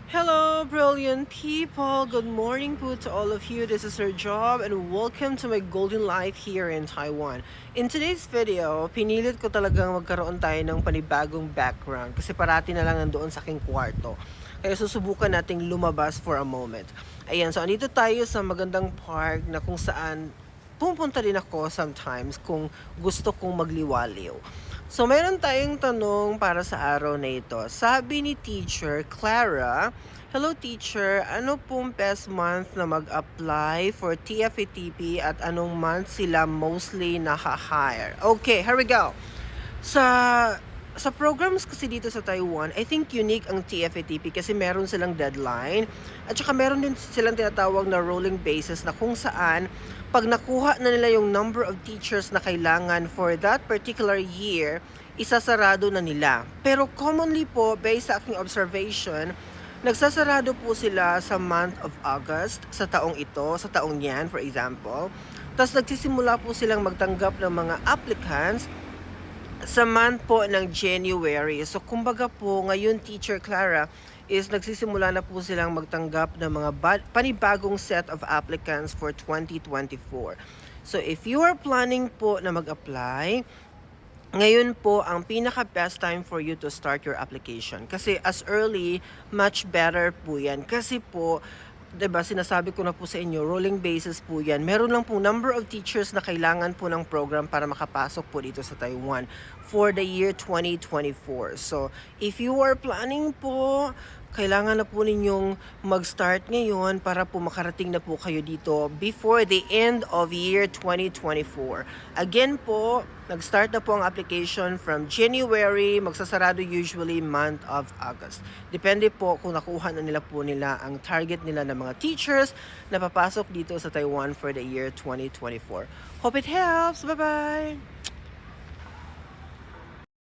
Hello, brilliant people! Good morning po to all of you. This is Sir Job and welcome to my golden life here in Taiwan. In today's video, pinilit ko talagang magkaroon tayo ng panibagong background kasi parati na lang nandoon sa aking kwarto. Kaya susubukan nating lumabas for a moment. Ayan, so andito tayo sa magandang park na kung saan pupunta din ako sometimes kung gusto kong magliwaliw. So, meron tayong tanong para sa araw na ito. Sabi ni Teacher Clara, "Hello teacher, ano pong best month na mag-apply for TFATP at anong month sila mostly naka-hire?" Okay, here we go. Sa sa programs kasi dito sa Taiwan, I think unique ang TFATP kasi meron silang deadline at saka meron din silang tinatawag na rolling basis na kung saan pag nakuha na nila yung number of teachers na kailangan for that particular year, isasarado na nila. Pero commonly po, based sa aking observation, nagsasarado po sila sa month of August sa taong ito, sa taong yan for example. Tapos nagsisimula po silang magtanggap ng mga applicants sa month po ng January. So kumbaga po ngayon Teacher Clara is nagsisimula na po silang magtanggap ng mga panibagong set of applicants for 2024. So if you are planning po na mag-apply, ngayon po ang pinaka best time for you to start your application. Kasi as early, much better po yan. Kasi po, 'di ba sinasabi ko na po sa inyo, rolling basis po yan. Meron lang po number of teachers na kailangan po ng program para makapasok po dito sa Taiwan for the year 2024. So, if you are planning po, kailangan na po ninyong mag-start ngayon para po makarating na po kayo dito before the end of year 2024. Again po, nag-start na po ang application from January, magsasarado usually month of August. Depende po kung nakuha na nila po nila ang target nila ng mga teachers na papasok dito sa Taiwan for the year 2024. Hope it helps! Bye-bye!